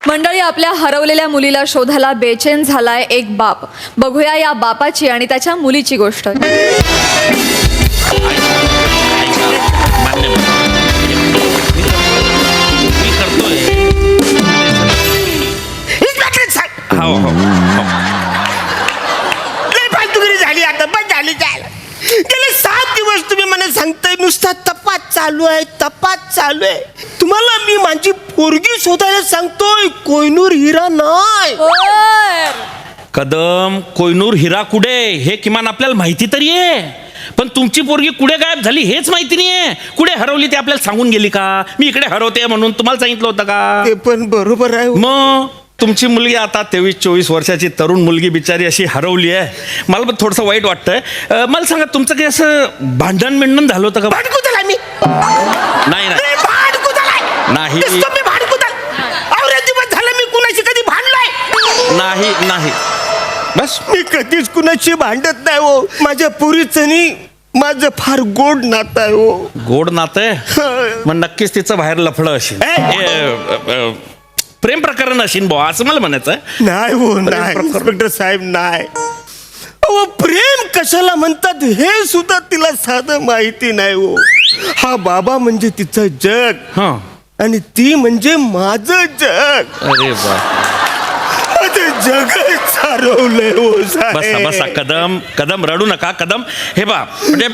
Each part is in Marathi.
मंडळी, आपल्या हरवलेल्या मुलीला शोधायला बेचैन झालाय एक बाप. बघूया या बापाची आणि त्याच्या मुलीची गोष्ट. फालतुगिरी झाली आता, बस झाली. गेले 7 दिवस तुम्ही मला सांगताय नुसता तपास चालू आहे. तुम्हाला मी माझी पोरगी शोधायला सांगतोय, कोयनूर हिरा नाही. कदम, कोयनूर हिरा कुठे हे किमान आपल्याला माहिती तरी आहे, पण तुमची पोरगी कुठे गायब झाली हेच माहिती नाहीये. कुठे हरवली ते आपल्याला सांगून गेली का? मी इकडे हरवते म्हणून तुम्हाला सांगितलं होतं का? ते पण बरोबर आहे. मग तुमची मुलगी आता 23-24 वर्षाची तरुण मुलगी बिचारी अशी हरवली आहे. मला पण थोडंसं वाईट वाटतंय. मला सांगा, तुमचं काही असं भांडण झालं होतं का? भांडकुदल मी नाही नाही नाही दिवस झालं मी कुणाशी कधी भांडलोय नाही नाही बस. मी कधीच कुणाशी भांडत नाही हो. माझ्या पुरीचं नी माझं फार गोड नातं आहे हो. गोड नातं आहे? मग नक्कीच तिचं बाहेर लफडं असेल, प्रेम प्रकरण असेल बुवा, असं मला म्हणायचं. नाही हो, नाही इन्स्पेक्टर साहेब, नाही. अहो, प्रेम कशाला म्हणतात हे सुद्धा तिला साधं माहिती नाही हो. हा बाबा म्हणजे तिचं जग हा, आणि ती म्हणजे माझं जग. अरे बा, जग चालवलंय हो बसा बसा. कदम कदम, रडू नका कदम. हे बा, म्हणजे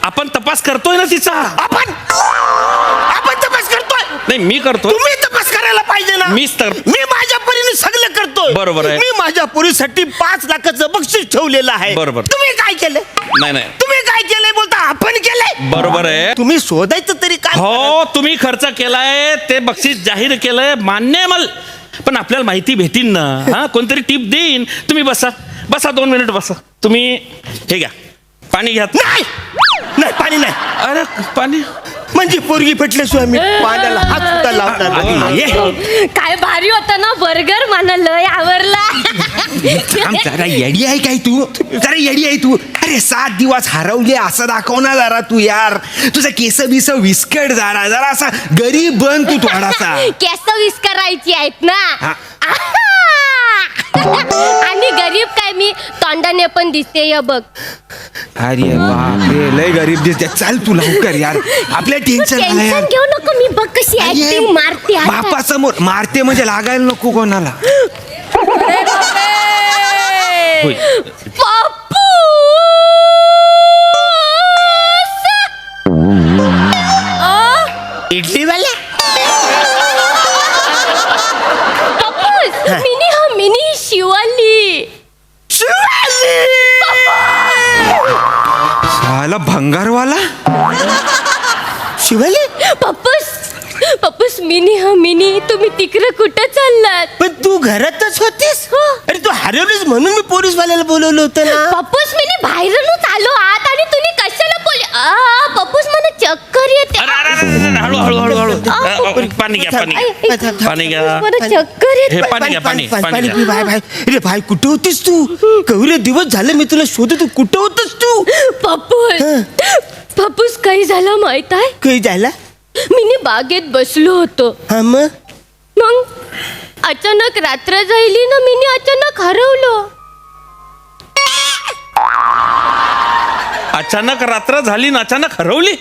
आपण तपास करतोय ना तिचा. आपण तपास करतोय. नाही, मी करतो. तुम्ही तपास करायला पाहिजे ना. मीच तर. मी माझ्या परीने सगळं करतोय. बरोबर आहे. मी माझ्या पोरीसाठी 5 लाखाचं बक्षीस ठेवलेलं आहे. बरोबर. तुम्ही काय केलं? नाही नाही, तुम्ही काय केलंय बोलता? आपण केलंय. बरोबर आहे. तुम्ही शोधायचं तरी काय? हो, तुम्ही खर्च केलाय, ते बक्षीस जाहीर केलंय, मान्य आहे मला. पण आपल्याला माहिती भेटीन ना. हा, कोणतरी टिप देईन. तुम्ही बसा बसा, 2 मिनिट बसा. तुम्ही हे घ्या, पाणी घ्या. नाही नाही, पाणी नाही. अरे पाणी म्हणजे पोरगी पेटल्याशिवाय मी पाण्याला हात सुद्धा लावणार नाही. काय भारी होता ना बर्गर, मला लय आवडला. जरा येडी आहे काय तू? जरा येडी आहे तू? अरे 7 दिवस हरवले असं दाखव ना जरा तू यार. तुझं केस बिस विस्कट, जरा असा गरीब बन तू थोडासा. केस विस्करायची आहेत ना. आणि गरीब काय, मी तोंडाने पण दिसते या बघ. अरे बापरे, लय गरीब दिसते. चल तू लवकर यार, आपल्या टेन्शन आलं यार. घेऊ नको, मी बघ कशी ऍक्टिंग मारते आता. बापा समोर मारते म्हणजे लागायला नको कोणाला. होय. पप्पू इडली वाला पप्पूस, मिनी शिवाली. साला भंगारवाला. शिवाली. पप्पूस, मिनी तुम्ही तिकडे कुठं चाललात? पण तू घरातच होतीस. हो. अरे तू हरवलीस म्हणून मी पोलीस वाल्याला बोलवलं होतं ना. पप्पूस, मिनी बाहेरूनच आलो आत, आणि तुम्ही कशाला बोलले? पप्पूस, मला चक्कर येते. अरे, हळू हळू हळू हळू. पाणी घ्या, पाणी घ्या. मला चक्कर येते. हे पाणी घ्या, पाणी पी भाई. अरे भाई, कुठं होतीस तू? कवरे दिवस झाले मी तुला शोधतो. कुठं होतस तू? पप्पूस, काही झालं माहित आहे? काही झाला? मी बागेत बसलो होतो. हा, मग अचानक रात्र झाली ना, मी अचानक हरवलो. अचानक रात्र झाली ना, अचानक हरवली.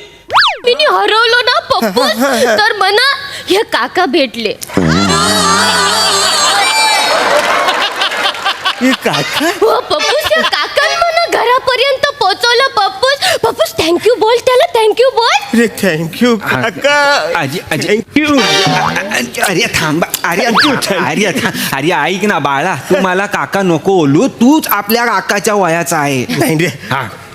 मी हरवलो ना पप्पूस, तर मला हे काका भेटले. काका? हो पप्पूस, हे काकान मला घरापर्यंत पोहोचवलं. पप्पूस थँक्यू बोल त्याला, थँक्यू बोल. अरे थँक्यू काका. थँक्यू. अरे थांबा. अरे ऐक ना बाळा, तू मला काका नको बोलू. तूच आपल्या काकाच्या वयाचा आहे. नाही रे.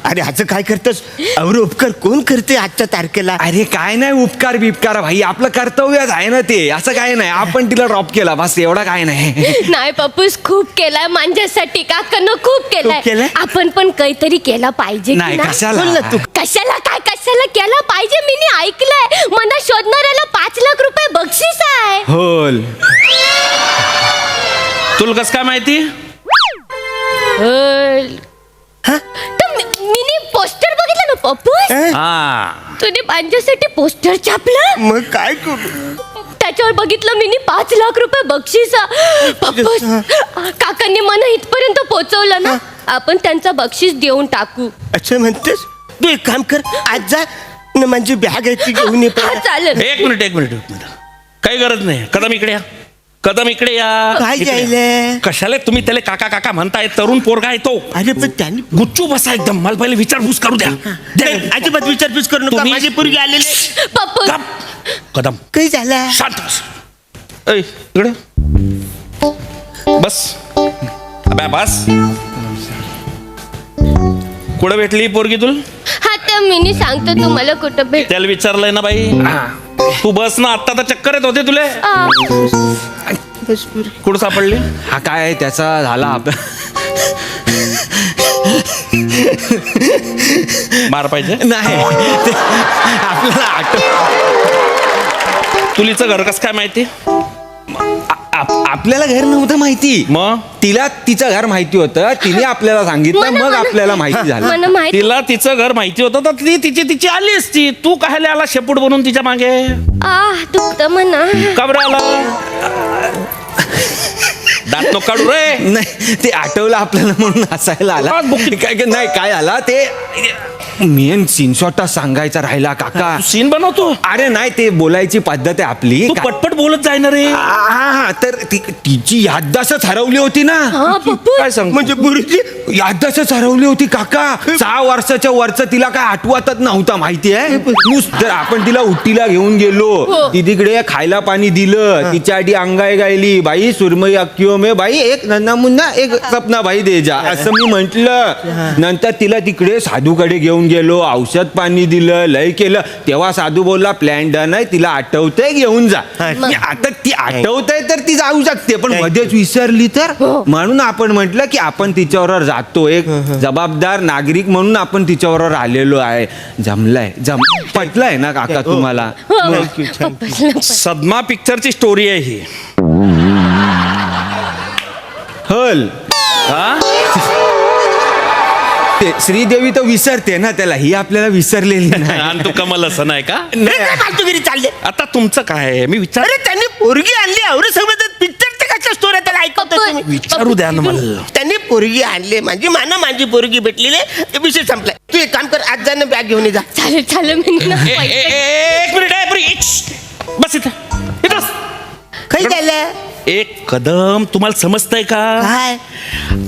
अरे असं काय करतस? अवर उपकार कोण करते आजच्या तारखेला? अरे काय नाही उपकार बिपकार भाई, आपलं कर्तव्यच आहे ना ते. असं काय नाही, आपण तिला ड्रॉप केला बस, एवढा काय नाही. नाही पप्पूस, खूप केलाय माझ्यासाठी. काकानं खूप केलंय? केलाय. आपण पण काहीतरी केला पाहिजे की नाही, नाही? कशाला? बोल ना तू. कशाला केला पाहिजे? मी ऐकलंय मला शोधणाऱ्याला 5 लाख रुपये बक्षीस आहे. होल. तुला कसं काय माहिती? मी पोस्टर बघितलं ना पप्पूस. हा, तुने माझ्यासाठी पोस्टर छापलं. मग काय करू? त्याच्यावर बघितलं मी 5 लाख रुपये बक्षीस. पप्पूस काकांनी मला इथपर्यंत पोहोचवलं ना, आपण त्यांचा बक्षीस देऊन टाकू. अच्छा म्हणतेस? तू एक काम कर, आज जा न माझी बॅग आहे ती घेऊन ये हा पहिला. चालेल. एक मिनिट. काही गरज नाही. कदम इकडे या. काय इकडे या. जायलंय? कशाला तुम्ही त्याला काका काका म्हणताय? तरुण पोरगा आहे तो. अरे पण त्यांनी गुच्चू बसा एकदम. मला पहिले विचारपूस करू द्या. नाही, अजिबात विचारपूस करू नका. तुम्ही- माझी पोरगी आलेले. पप्पूस कदम काही झालं? शांत बस. ऐ इकडे बस. अबे बस. कुठं भेटली पोरगी तुला? हा तर मी सांगतो तुम्हाला कुठं भेट. त्याला विचारलंय ना बाई. तू बस ना. आत्ता तर चक्कर येत होते तुले. कुठं सापडली? हा काय त्याचा झाला मार पाहिजे. नाही ते आपल्याला तुलीचं घर कसं काय माहिती? आपल्याला घर नव्हतं माहिती. मग तिला तिचं घर माहिती होतं. तिने आपल्याला सांगितलं, मग आपल्याला माहिती झालं. मला माहिती. तिला तिचं घर माहिती होतं तर ती तिची आली असती. तू कायला आला शेपूट बनून तिच्या मागे? दुखत म्हणा. का बरं आला? दात नको काढू रे. नाही ते आठवलं आपल्याला म्हणून हसायला आला. आज बुक्की- नाही काय आला ते मेन सीनशॉटा सांगायचा राहिला काका. सीन बनवतो. अरे नाही ते बोलायची पद्धत आहे आपली. तू पटपट बोलत जाय ना रे. हा तर तिची याददास्तच हरवली होती ना. हा पप्पू काय सांग म्हणजे पोरगी याददास्तच हरवली होती काका. 6 वर्षाच्या वरचं तिला काय आठवतच नव्हता माहिती आहे. जर आपण तिला उटीला घेऊन गेलो, ती तिकडे खायला पाणी दिलं, तिच्या आधी अंगाई गायली, बाई सुरमई अक्किओ मे बाई एक नन्ना मुन्ना एक सपना भाई दे जा, असं मी म्हंटल. नंतर तिला तिकडे साधूकडे घेऊन गेलो, औषध पाणी दिलं, लय केलं. तेव्हा साधू बोलला प्लॅन डन आहे, तिला आठवतंय घेऊन जा. आता ती आठवतंय तर ती जाऊ शकते, पण मध्येच विसरली तर. म्हणून आपण म्हटलं की आपण तिच्यावर जातो. एक जबाबदार नागरिक म्हणून आपण तिच्यावर आलेलो आहे. जमलंय पटलंय ना काका तुम्हाला? सदमा पिक्चरची स्टोरी आहे ही. हल ते श्रीदेवी तर विसरते ना त्याला, ही आपल्याला विसरलेली नाही. आणि तू कमल असं नाही का? फालतूगिरी चालले. आता तुमचं काय आहे? मी विचार अरे त्यांनी पोरगी आणली एवढं सगळं पिक्चरच्या कशा स्टोऱ्या त्याला ऐकवतो तुम्ही? विचारू द्या ना मला. त्यांनी पोरगी आणली माझी पोरगी भेटलेली आहे. विषय संपलाय. तू एक काम कर, आज जाणं बॅग घेऊन ये जा. चालेल मी ना एक मिनिट आहे पुरी. बस इथं इथं बस. काही झालं? एक कदम तुम्हाला समजतंय का? काय?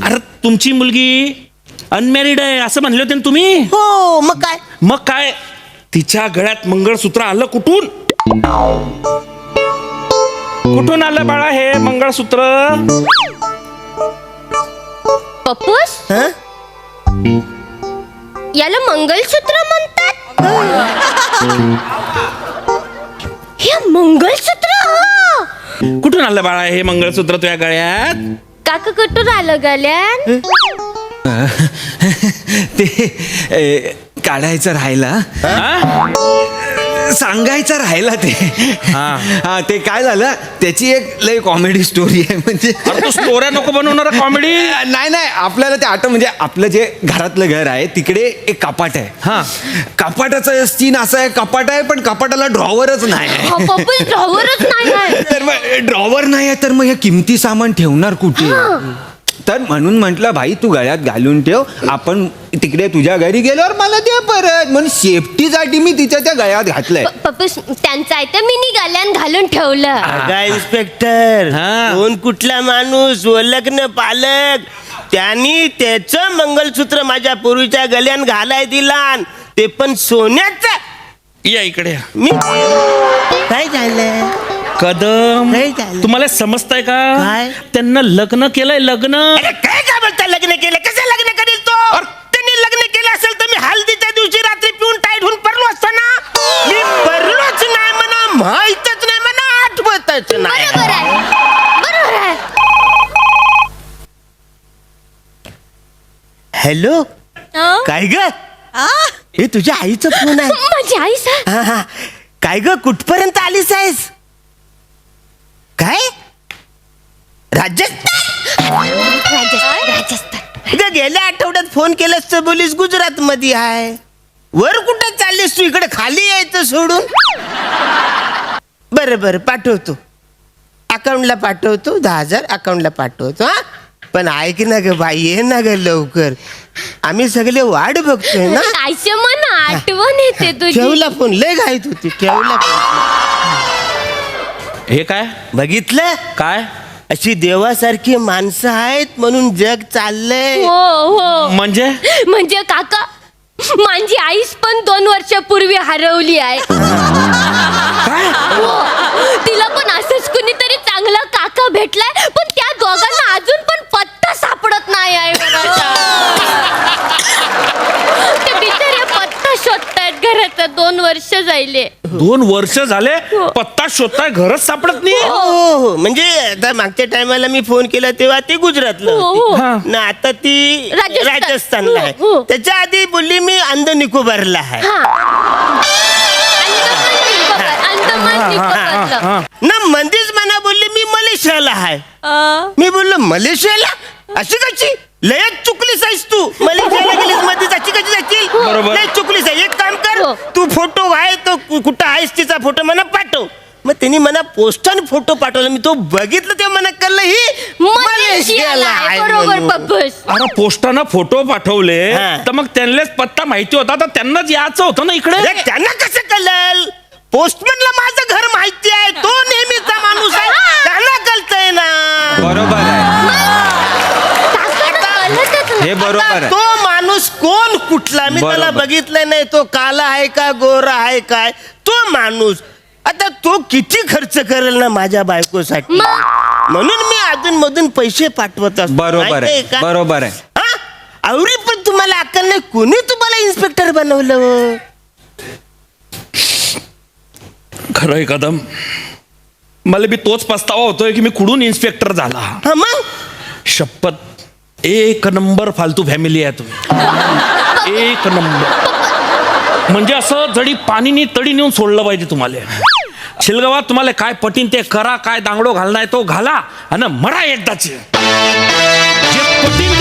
अरे तुमची मुलगी अनमॅरिड आहे असं म्हणले होते ना तुम्ही. हो मग काय? मग काय तिच्या गळ्यात मंगळसूत्र आलं कुठून? कुठून आलं बाळा हे मंगळसूत्र? पप्पूस हं? याला मंगलसूत्र म्हणतात. हे मंगलसूत्र कुठून आलं बाळा हे मंगळसूत्र तुझ्या गळ्यात? काका कुठून आलं गल्यान? ते काढायचं राहिला, हा? सांगायचं राहिला ते. हा ते काय झालं, त्याची एक लय कॉमेडी स्टोरी आहे. म्हणजे अरे तू स्टोऱ्या नको बनवणार कॉमेडी. नाही आपल्याला ते आठवण, म्हणजे आपलं जे घरातलं घर आहे तिकडे एक कपाट आहे. हा कपाटाचा सीन असा आहे, कपाट आहे पण कपाटाला ड्रॉवरच नाही आहे. पप्पूस ड्रॉवरच नाही आहे. तर मग ड्रॉवर नाही आहे तर मग हे किमती सामान ठेवणार कुठे? तर म्हणून म्हटलं भाई तू गळ्यात घालून ठेव, आपण तिकडे तुझ्या घरी गेल्यावर मला दे परत. म्हणून सेफ्टीसाठी मी तिच्या त्या गळ्यात घातलंय. पप्पूस त्यांचं आहे तर मी गल्यान घालून ठेवलं. अगं इन्स्पेक्टर, हा. कोण कुठला माणूस लग्न पालक त्यांनी त्याचं मंगलसूत्र माझ्या पूर्वीच्या गल्यान घालाय दिला, ते पण सोन्याचं. या इकडे या. मी काय झालं? कदम नाही झालं. तुम्हाला समजताय का? काय? त्यांना लग्न केलंय लग्न. अरे काय बोलता? लग्न केलं? कसं लग्न करेल तो? त्यांनी लग्न केलं असेल तर मी हल्दीच्या दिवशी रात्री पिऊन टाईट होऊन पडलो असतो ना. मी पडलोच नाही म्हणा, माहीतच नाही म्हणा, आठवतच नाही. बरोबर आहे. हॅलो, काय ग? हे तुझ्या आईचं फोन आहे. माझी आई सर. हा. काय ग, कुठपर्यंत आलीस आहेस? काय? राजस्थान? ग, गेल्या आठवड्यात फोन केलास तर बोलीस गुजरात मध्ये आहे. वर कुठं चाललीस तू? इकडे खाली यायचं सोडून. बरं बरं पाठवतो, अकाउंटला पाठवतो, 10,000 अकाउंटला पाठवतो. हा पण ऐक ना ग बाई, ये ना ग लवकर, आम्ही सगळे वाट बघतोय ना. आयुष्यमान आठवण येते तुझी. ठेवला फोन, लय घाईत होती, ठेवला फोन. हे काय बघितलं, काय अशी देवासारखी माणसं आहेत म्हणून जग चाललंय. हो हो म्हणजे म्हणजे काका, माझी आईस पण 2 वर्षापूर्वी हरवली आहे. हो, तिला पण असंच कुणीतरी चांगला काका भेटलाय, पण त्या दोघांना अजून पण पत्ता सापडत नाही आहे घराचा. ते बिचारे पत्ता शोधतायत घराचा. 2 वर्ष जायले. 2 वर्ष झाले पत्ता शोधताय, घरच सापडत नाही. हो हो, म्हणजे आता मागच्या टायमाला मी फोन केला तेव्हा ती गुजरातला हो, हो. होती ना, आता ती राजस्थान. राजस्थानला आहे. हो, हो. त्याच्या आधी बोलली मी अंद निकोबारला आहे. अंदमान निकोबारला. ना मंदीच म्हणा बोलली मी मलेशियाला आहे. अं, मी बोललो मलेशियाला, अशी कशी लयच चुकलीस आहेस तू, मलेशियाला गेलीस मध्येच अशी कशी जाशील, बरोबर. लय चुकलीस आहे. एक काम कर, हो. तू फोटो आहे तो कुठं आहेस तिचा फोटो मला पाठव. मग त्यांनी मला पोस्टाने फोटो पाठवला, मी तो बघितलं तेव्हा मला कळलं ही मलेशियाला आहे. बरोबर म्हणून. पप्पस. अरे पोस्टानं फोटो पाठवले हा. तर मग त्यांनाच पत्ता माहिती होता, तर त्यांनाच यायचं होतं ना इकडे. अरे त्यांना कसं कळल, पोस्टमॅनला माझं घर माहिती आहे, तो नेहमीचा माणूस आहे, त्यांना कळतंय ना. बरोबर आहे, हे बरोबर आता आहे. तो माणूस कोण कुठला, मी त्याला बरोबर. बघितलं नाही, तो काला आहे का गोरा आहे काय, तो माणूस आता तो किती खर्च करेल ना माझ्या बायकोसाठी, म्हणून मी अधून मधून पैसे पाठवत असतो. बरोबर माहितीये आहे, का? बरोबर आहे. हा? आवरी पण तुम्हाला अक्कल नाही, कोणी तुम्हाला इन्स्पेक्टर बनवलं? खरंय कदम, मला बी तोच पस्तावा होतोय की मी कुठून इन्स्पेक्टर झाला. हा मग शपथ, 1 नंबर फालतू फॅमिली आहे तुम्ही, 1 नंबर. म्हणजे असं जडी पाणीनी तडी नेऊन सोडलं पाहिजे तुम्हाला. शिलगावात तुम्हाला काय पटीन ते करा, काय दांगडो घालणार तो घाला आणि मरा एकदाची. जे पटीन